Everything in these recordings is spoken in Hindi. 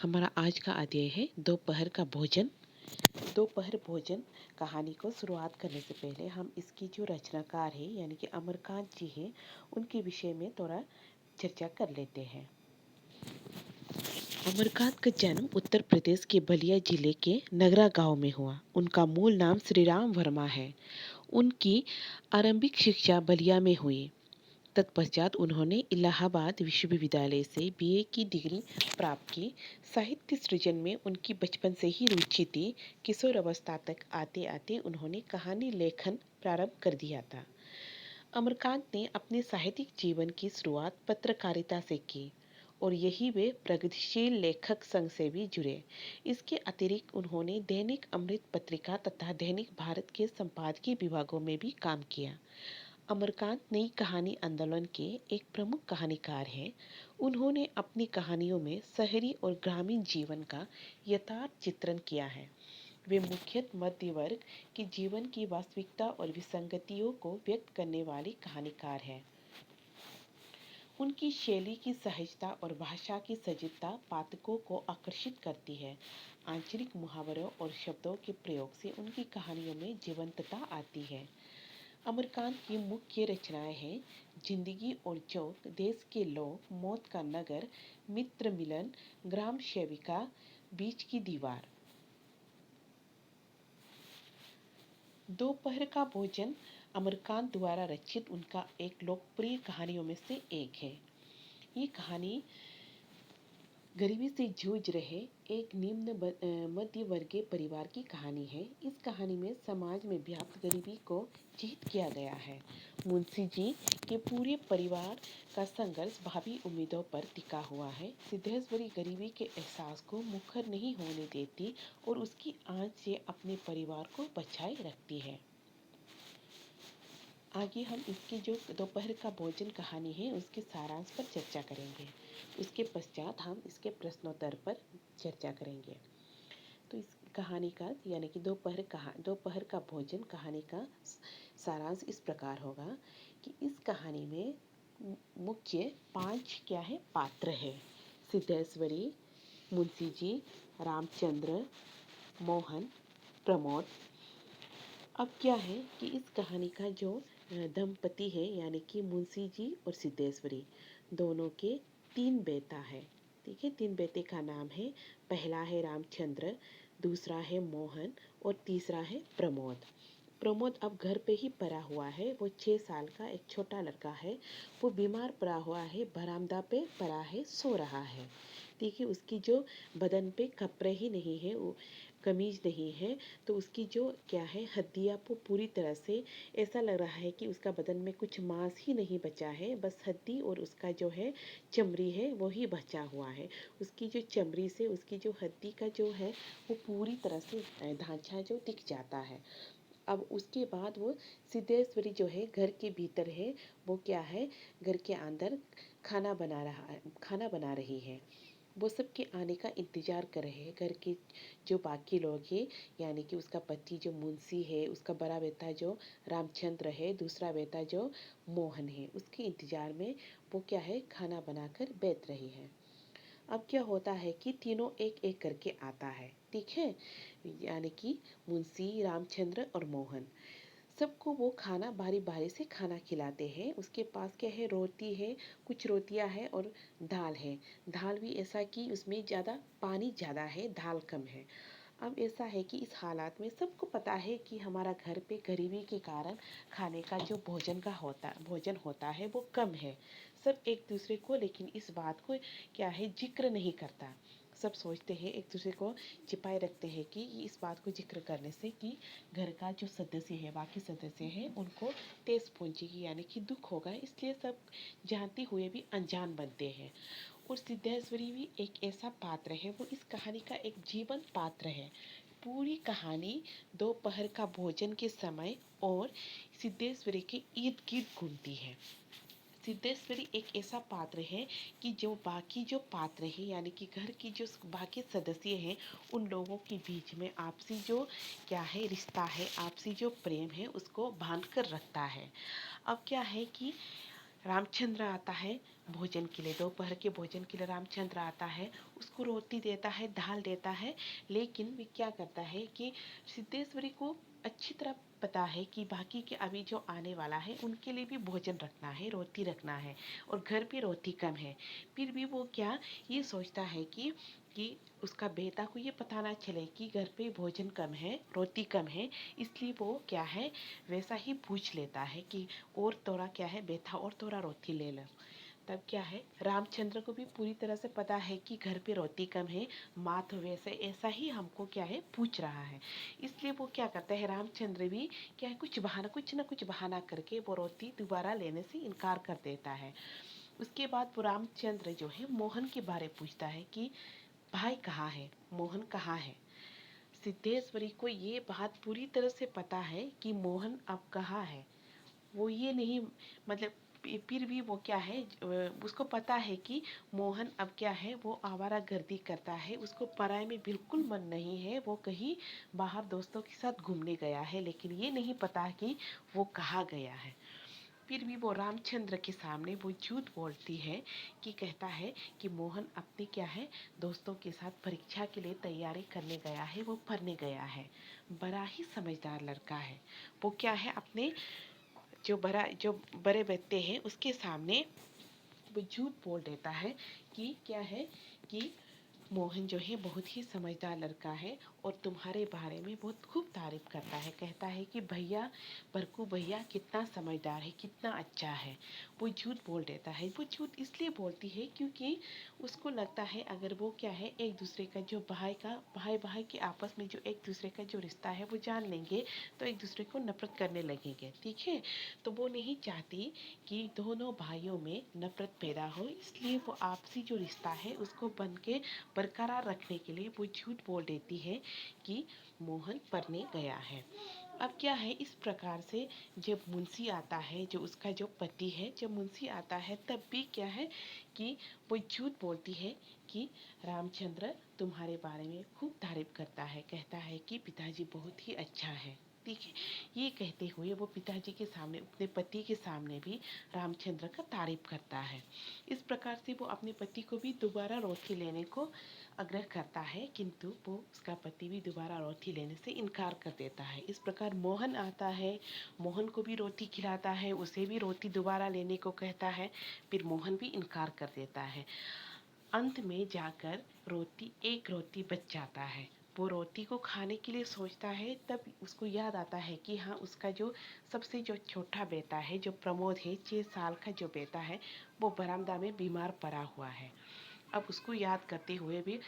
हमारा आज का अध्याय है दोपहर का भोजन। दोपहर भोजन कहानी को शुरुआत करने से पहले हम इसकी जो रचनाकार है यानी कि अमरकांत जी हैं उनके विषय में थोड़ा चर्चा कर लेते हैं। अमरकांत का जन्म उत्तर प्रदेश के बलिया जिले के नगरा गांव में हुआ। उनका मूल नाम श्री राम वर्मा है। उनकी आरंभिक शिक्षा बलिया में हुई। तत्पश्चात उन्होंने इलाहाबाद विश्वविद्यालय से बीए की डिग्री प्राप्त की। साहित्य सृजन में उनकी बचपन से ही रुचि थी। किशोर अवस्था तक आते आते उन्होंने कहानी लेखन प्रारंभ कर दिया था। अमरकांत ने अपने साहित्यिक जीवन की शुरुआत पत्रकारिता से की और यही वे प्रगतिशील लेखक संघ से भी जुड़े। इसके अतिरिक्त उन्होंने दैनिक अमृत पत्रिका तथा दैनिक भारत के संपादकीय विभागों में भी काम किया। अमरकांत नई कहानी आंदोलन के एक प्रमुख कहानीकार हैं। उन्होंने अपनी कहानियों में शहरी और ग्रामीण जीवन का यथार्थ चित्रण किया है। वे मुख्यतः मध्य वर्ग के जीवन की वास्तविकता और विसंगतियों को व्यक्त करने वाले कहानीकार हैं। उनकी शैली की सहजता और भाषा की सजीवता पाठकों को आकर्षित करती है। आंचलिक मुहावरों और शब्दों के प्रयोग से उनकी कहानियों में जीवंतता आती है। अमरकांत की मुख्य रचनाएं हैं जिंदगी और चौक, देश के लोग, मौत का नगर, मित्र मिलन, ग्राम सेविका, बीच की दीवार। दोपहर का भोजन अमरकांत द्वारा रचित उनका एक लोकप्रिय कहानियों में से एक है। ये कहानी गरीबी से जूझ रहे एक निम्न मध्य वर्गीय परिवार की कहानी है। इस कहानी में समाज में व्याप्त गरीबी को चित्रित किया गया है। मुंशी जी के पूरे परिवार का संघर्ष भावी उम्मीदों पर टिका हुआ है। सिद्धेश्वरी गरीबी के एहसास को मुखर नहीं होने देती और उसकी आंच से अपने परिवार को बचाए रखती है। आगे हम इसकी जो दोपहर का भोजन कहानी है उसके सारांश पर चर्चा करेंगे। उसके पश्चात हम इसके प्रश्नोत्तर पर चर्चा करेंगे। तो इस कहानी का यानी कि दोपहर का भोजन कहानी का सारांश इस प्रकार होगा कि इस कहानी में मुख्य 5 क्या है पात्र है। सिद्धेश्वरी, मुंशी जी, रामचंद्र, मोहन, प्रमोद। अब क्या है कि इस कहानी का जो दंपति है यानी कि मुंशी जी और सिद्धेश्वरी दोनों के 3 बेटा है। ठीक है, 3 बेटे का नाम है। पहला है रामचंद्र, दूसरा है मोहन और तीसरा है प्रमोद। प्रमोद अब घर पे ही पड़ा हुआ है। वो 6 साल का एक छोटा लड़का है। वो बीमार पड़ा हुआ है, बरामदा पे पड़ा है, सो रहा है। ठीक है, उसकी जो बदन पे कपड़े ही नहीं है, वो कमीज नहीं है, तो उसकी जो क्या है हड्डियाँ वो पूरी तरह से ऐसा लग रहा है कि उसका बदन में कुछ मांस ही नहीं बचा है, बस हड्डी और उसका जो है चमड़ी है वो ही बचा हुआ है। उसकी जो चमड़ी से उसकी जो हड्डी का जो है वो पूरी तरह से ढांचा जो दिख जाता है। अब उसके बाद वो सिद्धेश्वरी जो है घर के भीतर है, वो क्या है घर के अंदर खाना बना रही है। वो सबके आने का इंतजार कर रहे हैं। घर के जो बाकी लोग हैं यानी कि उसका पति जो मुंशी है, उसका बड़ा बेटा जो रामचंद्र है, दूसरा बेटा जो मोहन है, उसके इंतजार में वो क्या है खाना बनाकर बैठ रही है। अब क्या होता है कि तीनों एक एक करके आता है। ठीक है, यानी कि मुंशी, रामचंद्र और मोहन सबको वो खाना बारी बारी से खाना खिलाते हैं। उसके पास क्या है रोटी है, कुछ रोटियां है और दाल है। दाल भी ऐसा कि उसमें ज़्यादा पानी ज़्यादा है, दाल कम है। अब ऐसा है कि इस हालात में सबको पता है कि हमारा घर पे गरीबी के कारण खाने का जो भोजन होता है वो कम है। सब एक दूसरे को लेकिन इस बात को क्या है जिक्र नहीं करता। सब सोचते हैं, एक दूसरे को छिपाए रखते हैं कि इस बात को जिक्र करने से कि घर का जो सदस्य है, बाकी सदस्य हैं, उनको ठेस पहुंचेगी यानी कि दुख होगा, इसलिए सब जानते हुए भी अनजान बनते हैं। और सिद्धेश्वरी भी एक ऐसा पात्र है, वो इस कहानी का एक जीवंत पात्र है। पूरी कहानी दोपहर का भोजन के समय और सिद्धेश्वरी के इर्द गिर्द घूमती है। सिद्धेश्वरी एक ऐसा पात्र है कि जो बाकी जो पात्र है यानी कि घर की जो बाकी सदस्य हैं उन लोगों के बीच में आपसी जो क्या है रिश्ता है, आपसी जो प्रेम है उसको बांध कर रखता है। अब क्या है कि रामचंद्र आता है, भोजन के लिए, दोपहर के भोजन के लिए रामचंद्र आता है, उसको रोटी देता है, दाल देता है। लेकिन वे क्या करता है कि सिद्धेश्वरी को अच्छी तरह पता है कि बाकी के अभी जो आने वाला है उनके लिए भी भोजन रखना है, रोटी रखना है, और घर पे रोटी कम है। फिर भी वो क्या ये सोचता है कि उसका बेटा को ये पता ना चले कि घर पे भोजन कम है, रोटी कम है। इसलिए वो क्या है वैसा ही पूछ लेता है कि और थोड़ा क्या है बेटा, और थोड़ा रोटी ले लो। तब क्या है रामचंद्र को भी पूरी तरह से पता है कि घर पे रोटी कम है, माँ तो वैसे ऐसा ही हमको क्या है पूछ रहा है। इसलिए वो क्या करता है रामचंद्र भी क्या है कुछ ना कुछ बहाना करके वो रोटी दोबारा लेने से इनकार कर देता है। उसके बाद वो रामचंद्र जो है मोहन के बारे पूछता है कि भाई कहाँ है, मोहन कहाँ है। सिद्धेश्वरी को ये बात पूरी तरह से पता है कि मोहन अब कहाँ है। वो ये नहीं मतलब फिर भी वो क्या है उसको पता है कि मोहन अब क्या है वो आवारागर्दी करता है, उसको पढ़ाई में बिल्कुल मन नहीं है, वो कहीं बाहर दोस्तों के साथ घूमने गया है, लेकिन ये नहीं पता कि वो कहाँ गया है। फिर भी वो रामचंद्र के सामने वो झूठ बोलती है कि कहता है कि मोहन अपने क्या है दोस्तों के साथ परीक्षा के लिए तैयारी करने गया है, वो पढ़ने गया है। बड़ा ही समझदार लड़का है। वो क्या है अपने जो बड़े व्यक्ति हैं उसके सामने वो झूठ बोल देता है कि क्या है कि मोहन जो है बहुत ही समझदार लड़का है और तुम्हारे बारे में बहुत खूब तारीफ करता है, कहता है कि भैया बरकू भैया कितना समझदार है, कितना अच्छा है। वो झूठ बोल देता है। वो झूठ इसलिए बोलती है क्योंकि उसको लगता है अगर वो क्या है एक दूसरे का जो भाई भाई के आपस में जो एक दूसरे का जो रिश्ता है वो जान लेंगे तो एक दूसरे को नफरत करने लगेंगे, ठीक है। तो वो नहीं चाहती कि दोनों भाइयों में नफरत पैदा हो, इसलिए वो आपसी जो रिश्ता है उसको बन के बरकरार रखने के लिए वो झूठ बोल देती है कि मोहन पढ़ने गया है। अब क्या है इस प्रकार से जब मुंशी आता है, जो उसका जो पति है, जब मुंशी आता है तब भी क्या है कि वो झूठ बोलती है कि रामचंद्र तुम्हारे बारे में खूब तारीफ करता है, कहता है कि पिताजी बहुत ही अच्छा है, ठीक है। ये कहते हुए वो पिताजी के सामने अपने पति के सामने भी रामचंद्र का तारीफ करता है। इस प्रकार से वो अपने पति को भी दोबारा रोटी लेने को आग्रह करता है, किंतु वो उसका पति भी दोबारा रोटी लेने से इनकार कर देता है। इस प्रकार मोहन आता है, मोहन को भी रोटी खिलाता है, उसे भी रोटी दोबारा लेने को कहता है, फिर मोहन भी इनकार कर देता है। अंत में जाकर एक रोटी बच जाता है। वो रोटी को खाने के लिए सोचता है, तब उसको याद आता है कि हाँ उसका जो सबसे जो छोटा बेटा है, जो प्रमोद है, 6 साल का जो बेटा है, वो बरामदा में बीमार पड़ा हुआ है। अब उसको याद करते हुए भी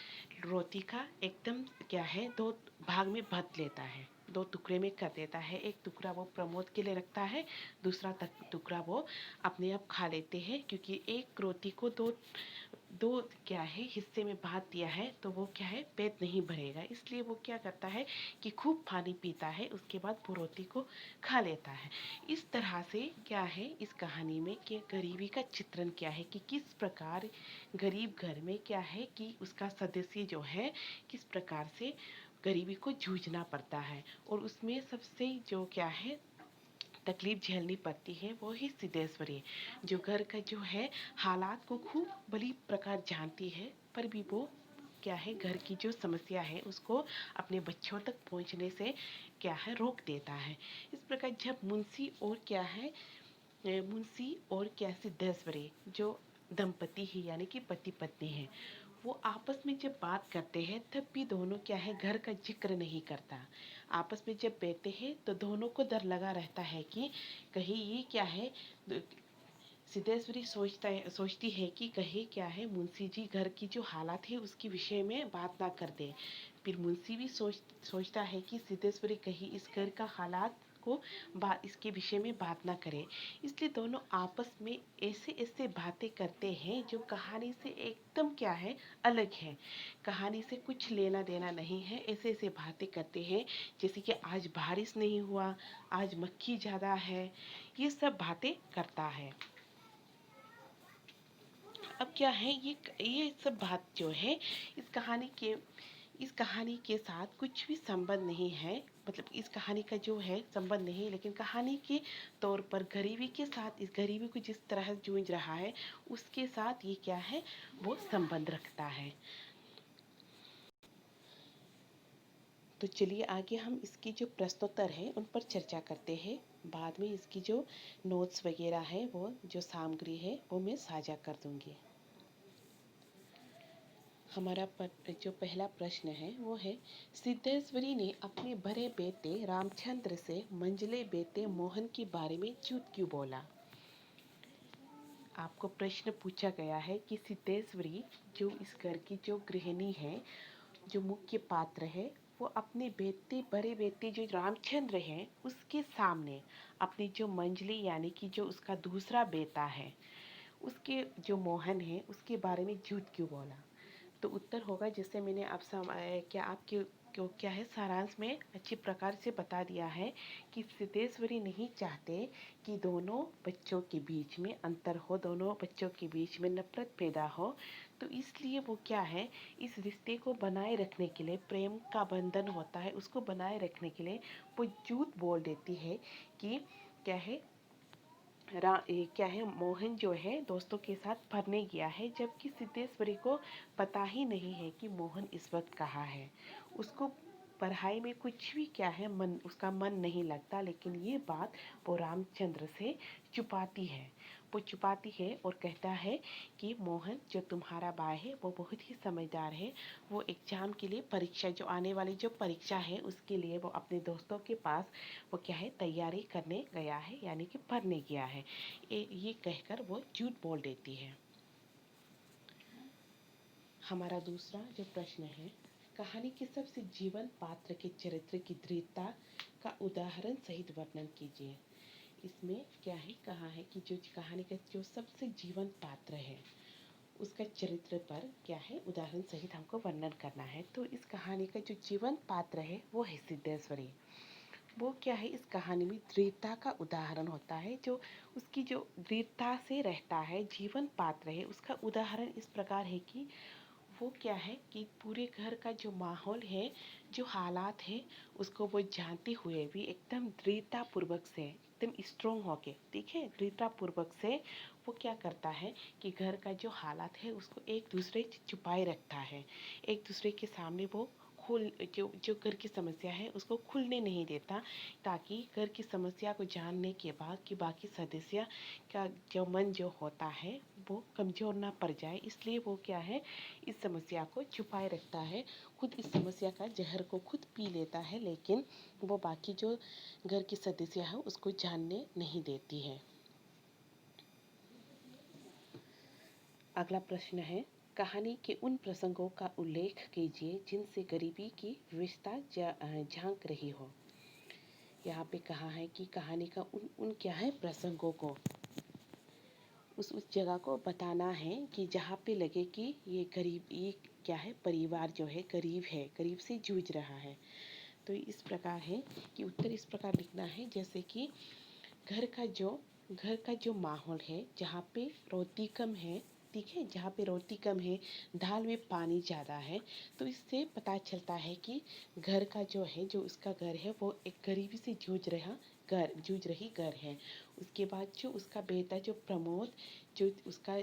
रोटी का एकदम क्या है 2 भाग में बांट लेता है, 2 टुकड़े में कर देता है। एक टुकड़ा वो प्रमोद के लिए रखता है, दूसरा टुकड़ा वो अपने आप खा लेते हैं, क्योंकि एक रोटी को दो दो क्या है हिस्से में बांट दिया है तो वो क्या है पेट नहीं भरेगा। इसलिए वो क्या करता है कि खूब पानी पीता है, उसके बाद वो रोटी को खा लेता है। इस तरह से क्या है इस कहानी में कि गरीबी का चित्रण क्या है कि किस प्रकार गरीब घर में क्या है कि उसका सदस्य जो है किस प्रकार से गरीबी को जूझना पड़ता है, और उसमें सबसे जो क्या है तकलीफ झेलनी पड़ती है वो ही सिद्धेश्वरी, जो घर का जो है हालात को खूब बड़ी प्रकार जानती है, पर भी वो क्या है घर की जो समस्या है उसको अपने बच्चों तक पहुंचने से क्या है रोक देता है। इस प्रकार जब मुंशी और क्या है मुंशी और क्या सिद्धेश्वरी जो दंपति ही यानी कि पति पत्नी है, वो आपस में जब बात करते हैं तब भी दोनों क्या है घर का जिक्र नहीं करता। आपस में जब बैठते हैं तो दोनों को डर लगा रहता है कि कहीं ये क्या है सिद्धेश्वरी सोचती है कि कहीं क्या है मुंशी जी घर की जो हालत है उसके विषय में बात ना कर दे। फिर मुंशी भी सोचता है कि सिद्धेश्वरी कहीं इस घर का हालात को इसके विषय में बात ना करे। इसलिए दोनों आपस में ऐसे ऐसे बातें करते हैं जो कहानी से एकदम क्या है अलग है, कहानी से कुछ लेना देना नहीं है। ऐसे ऐसे बातें करते हैं जैसे कि आज बारिश नहीं हुआ, आज मक्खी ज़्यादा है, ये सब बातें करता है। अब क्या है ये सब बात जो है इस कहानी के इस कहानी के साथ कुछ भी संबंध नहीं है, मतलब इस कहानी का जो है संबंध नहीं, लेकिन कहानी के तौर पर गरीबी के साथ, इस गरीबी को जिस तरह जूझ रहा है उसके साथ ये क्या है, वो संबंध रखता है। तो चलिए आगे हम इसकी जो प्रश्नोत्तर है उन पर चर्चा करते हैं। बाद में इसकी जो नोट्स वगैरह है, वो जो सामग्री है वो मैं साझा कर दूंगी। हमारा जो पहला प्रश्न है वो है, सिद्धेश्वरी ने अपने बड़े बेटे रामचंद्र से मंझले बेटे मोहन के बारे में झूठ क्यों बोला। आपको प्रश्न पूछा गया है कि सिद्धेश्वरी जो इस घर की जो गृहिणी है, जो मुख्य पात्र है, वो अपने बड़े बेटे जो रामचंद्र हैं उसके सामने अपनी जो मंजली यानी कि जो उसका दूसरा बेटा है, उसके जो मोहन है उसके बारे में झूठ क्यों बोला। तो उत्तर होगा, जैसे मैंने आप क्या आपके क्यों क्या है सारांश में अच्छी प्रकार से बता दिया है कि सिद्धेश्वरी नहीं चाहते कि दोनों बच्चों के बीच में अंतर हो, दोनों बच्चों के बीच में नफरत पैदा हो। तो इसलिए वो क्या है, इस रिश्ते को बनाए रखने के लिए, प्रेम का बंधन होता है उसको बनाए रखने के लिए वो झूठ बोल देती है कि क्या है, क्या है, मोहन जो है दोस्तों के साथ पढ़ने गया है, जबकि सिद्धेश्वरी को पता ही नहीं है कि मोहन इस वक्त कहाँ है। उसको पढ़ाई में कुछ भी क्या है मन, उसका मन नहीं लगता, लेकिन ये बात वो रामचंद्र से छुपाती है। वो छुपाती है और कहता है कि मोहन जो तुम्हारा भाई है वो बहुत ही समझदार है, वो एग्जाम के लिए, परीक्षा जो आने वाली जो परीक्षा है उसके लिए वो अपने दोस्तों के पास वो क्या है तैयारी करने गया है, यानी कि पढ़ने गया है। ये कहकर वो झूठ बोल देती है। हमारा दूसरा जो प्रश्न है, कहानी के सबसे जीवंत पात्र के चरित्र की दृढ़ता का उदाहरण सहित वर्णन कीजिए। इसमें क्या है, कहा है कि जो कहानी का जो सबसे जीवंत पात्र है उसका चरित्र पर क्या है उदाहरण सहित हमको वर्णन करना है। तो इस कहानी का जो जीवंत पात्र है वो है सिद्धेश्वरी। वो क्या है, इस कहानी में दृढ़ता का उदाहरण होता है, जो उसकी जो दृढ़ता से रहता है, जीवन पात्र है, उसका उदाहरण इस प्रकार है कि वो क्या है कि पूरे घर का जो माहौल है, जो हालात है, उसको वो जानते हुए भी एकदम दृढ़ता पूर्वक से, एकदम स्ट्रोंग होके, ठीक है, दृढ़ता पूर्वक से वो क्या करता है कि घर का जो हालात है उसको एक दूसरे से छुपाए रखता है, एक दूसरे के सामने वो खुल जो जो घर की समस्या है उसको खुलने नहीं देता, ताकि घर की समस्या को जानने के बाद कि बाकी सदस्य का जो मन जो होता है वो कमज़ोर ना पड़ जाए, इसलिए वो क्या है इस समस्या को छुपाए रखता है, खुद इस समस्या का जहर को खुद पी लेता है, लेकिन वो बाकी जो घर की सदस्य है उसको जानने नहीं देती है। अगला प्रश्न है, कहानी के उन प्रसंगों का उल्लेख कीजिए जिनसे गरीबी की विशेषता झांक रही हो। यहाँ पे कहा है कि कहानी का उन क्या है प्रसंगों को, उस जगह को बताना है कि जहाँ पे लगे कि ये गरीब, ये क्या है परिवार जो है गरीब है, गरीब से जूझ रहा है। तो इस प्रकार है कि उत्तर इस प्रकार लिखना है, जैसे कि घर का जो माहौल है जहाँ पे रोटी कम है, ठीक है, जहाँ पे रोटी कम है, दाल में पानी ज़्यादा है, तो इससे पता चलता है कि घर का जो है, जो उसका घर है वो एक गरीबी से जूझ रही घर है। उसके बाद जो उसका बेटा जो प्रमोद, जो उसका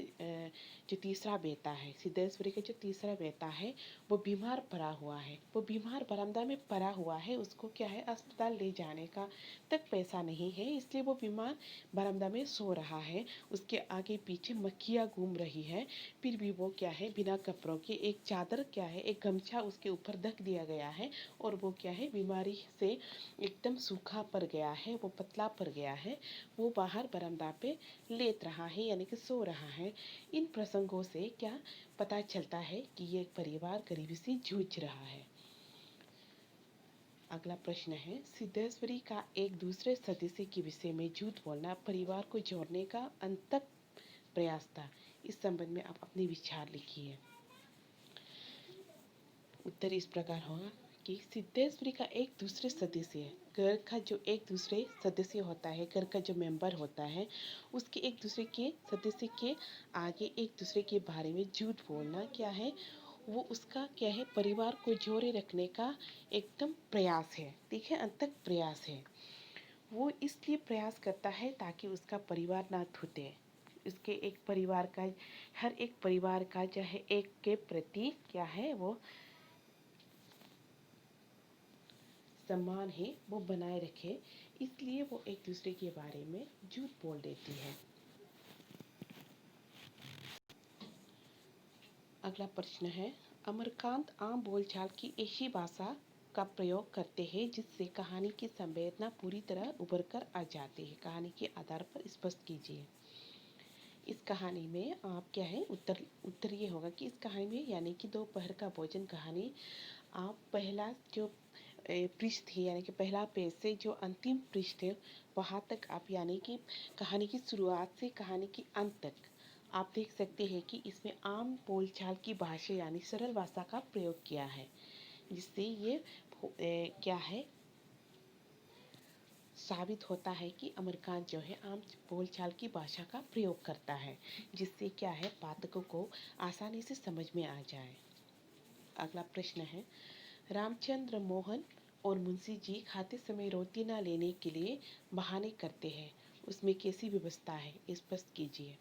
जो तीसरा बेटा है, सिद्धेश्वरी का जो तीसरा बेटा है, वो बीमार पड़ा हुआ है, वो बीमार बरामदा में पड़ा हुआ है, उसको क्या है अस्पताल ले जाने का तक पैसा नहीं है, इसलिए वो बीमार बरामदा में सो रहा है। उसके आगे पीछे मक्खियाँ घूम रही है, फिर भी वो क्या है बिना कपड़ों के, एक चादर क्या है, एक गमछा उसके ऊपर ढक दिया गया है, और वो क्या है बीमारी से एकदम सूखा पड़ गया है, वो पतला पड़ गया है, वो बाहर बरामदा पे लेट रहा है, यानी कि सो रहा है। इन प्रसंगों से क्या पता चलता है कि ये परिवार गरीबी से जूझ रहा है। अगला प्रश्न है, सिद्धेश्वरी का एक दूसरे सदस्य के विषय में झूठ बोलना परिवार को जोड़ने का अंतक प्रयास था। इस संबंध में आप अपने विचार लिखिए। उत्तर इस प्रकार होगा कि सिद्धेश्वरी का एक दूसरे सदस्य, घर का जो एक दूसरे सदस्य होता है, घर का जो मेंबर होता है, उसके एक दूसरे के सदस्य के आगे एक दूसरे के बारे में झूठ बोलना क्या है, वो उसका क्या है, परिवार को जोड़े रखने का एकदम प्रयास है, ठीक है, अथक प्रयास है। वो इसलिए प्रयास करता है ताकि उसका परिवार ना टूटे। उसके एक परिवार का, हर एक परिवार का चाहे एक के प्रति क्या है, वो सम्मान है वो बनाए रखे, इसलिए वो एक दूसरे के बारे में झूठ बोल देती है। अगला प्रश्न है, अमरकांत आम बोलचाल की ऐसी भाषा का प्रयोग करते हैं जिससे कहानी की संवेदना पूरी तरह उभर कर आ जाती है। कहानी के आधार पर स्पष्ट कीजिए। इस कहानी में आप क्या है, उत्तर ये होगा कि इस कहानी में यानी कि दोपहर का भोजन कहानी, आप पहला जो पृष्ठ है यानी कि पहला पेज से जो अंतिम पृष्ठ है वहाँ तक आप यानी कि कहानी की शुरुआत से कहानी के अंत तक आप देख सकते हैं कि इसमें आम बोलचाल की भाषा यानी सरल भाषा का प्रयोग किया है, जिससे ये क्या है, साबित होता है कि अमरकांत जो है आम बोलचाल की भाषा का प्रयोग करता है, जिससे क्या है, पाठकों को आसानी से समझ में आ जाए। अगला प्रश्न है, रामचंद्र मोहन और मुंशी जी खाते समय रोटी ना लेने के लिए बहाने करते हैं, उसमें कैसी व्यवस्था है, स्पष्ट कीजिए।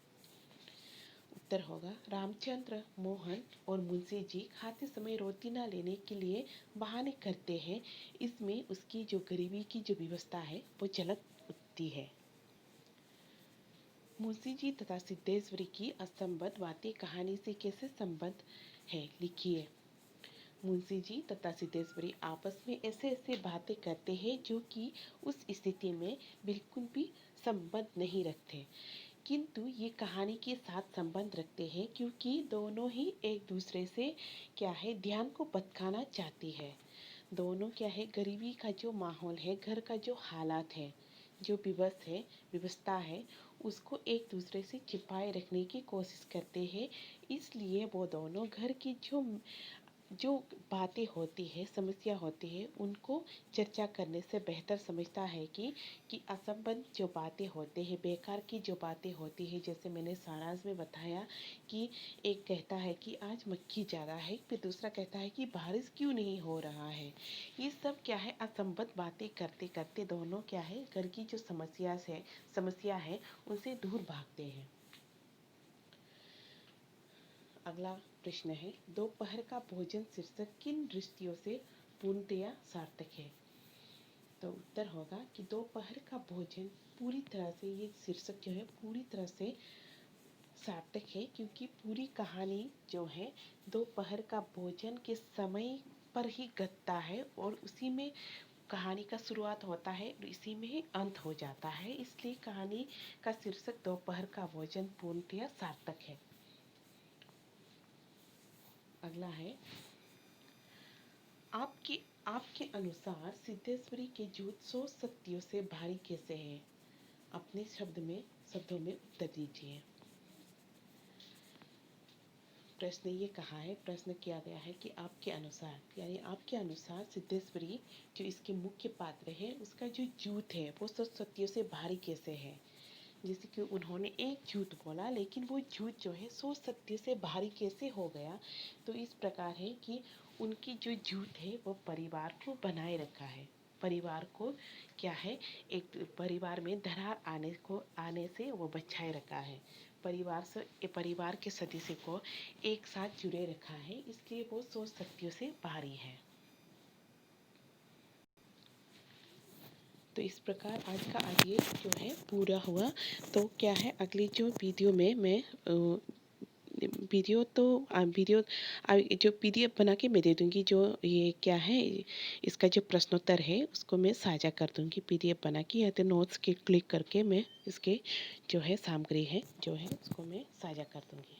उत्तर होगा, रामचंद्र मोहन और मुंशी जी खाते समय रोटी ना लेने के लिए बहाने करते हैं, इसमें उसकी जो गरीबी की जो व्यवस्था है वो झलक उठती है। मुंशी जी तथा सिद्धेश्वरी की असंबद्ध बातें कहानी से कैसे संबद्ध है, लिखिए। मुंशी जी तथा सिद्धेश्वरी आपस में ऐसे ऐसे बातें करते हैं जो कि उस स्थिति में बिल्कुल भी संबंध नहीं रखते, किंतु ये कहानी के साथ संबंध रखते हैं क्योंकि दोनों ही एक दूसरे से क्या है, ध्यान को भटकाना चाहती है। दोनों क्या है, गरीबी का जो माहौल है, घर का जो हालात है, जो विवश है, व्यवस्था है, उसको एक दूसरे से छिपाए रखने की कोशिश करते हैं। इसलिए वो दोनों घर की जो जो बातें होती है, समस्या होती है, उनको चर्चा करने से बेहतर समझता है कि असंबद्ध जो बातें होते हैं, बेकार की जो बातें होती है, जैसे मैंने सारांश में बताया कि एक कहता है कि आज मक्खी ज़्यादा है, फिर दूसरा कहता है कि बारिश क्यों नहीं हो रहा है। ये सब क्या है, असंबद्ध बातें करते करते दोनों क्या है, घर की जो समस्या है उनसे दूर भागते हैं। अगला प्रश्न है, दोपहर का भोजन शीर्षक किन दृष्टियों से पूर्णतया सार्थक है। तो उत्तर होगा कि दोपहर का भोजन पूरी तरह से, ये शीर्षक जो है पूरी तरह से सार्थक है क्योंकि पूरी कहानी जो है दोपहर का भोजन के समय पर ही घटता है और उसी में कहानी का शुरुआत होता है और इसी में ही अंत हो जाता है, इसलिए कहानी का शीर्षक दोपहर का भोजन पूर्णतया सार्थक है। अगला है, आपके आपके अनुसार सिद्धेश्वरी के झूठ 100 सत्यों से भारी कैसे है, अपने शब्दों में उत्तर दीजिए। प्रश्न ये कहा है, प्रश्न किया गया है कि आपके अनुसार, यानी आपके अनुसार सिद्धेश्वरी जो इसके मुख्य पात्र है उसका जो झूठ है वो 100 सत्यों से भारी कैसे है। जैसे कि उन्होंने एक झूठ बोला लेकिन वो झूठ जो है 100 सत्य से भारी कैसे हो गया। तो इस प्रकार है कि उनकी जो झूठ है वो परिवार को बनाए रखा है, परिवार को क्या है, एक परिवार में दरार आने से वो बचाए रखा है, परिवार के सदस्य को एक साथ जुड़े रखा है, इसलिए वो 100 सत्यों से भारी है। तो इस प्रकार आज का ये जो है पूरा हुआ। तो क्या है, अगली जो वीडियो में मैं वीडियो जो पीडीएफ बना के मैं दे दूँगी, जो ये क्या है इसका जो प्रश्नोत्तर है उसको मैं साझा कर दूँगी पीडीएफ बना के, या तो नोट्स के क्लिक करके मैं इसके जो है सामग्री है जो है उसको मैं साझा कर दूँगी।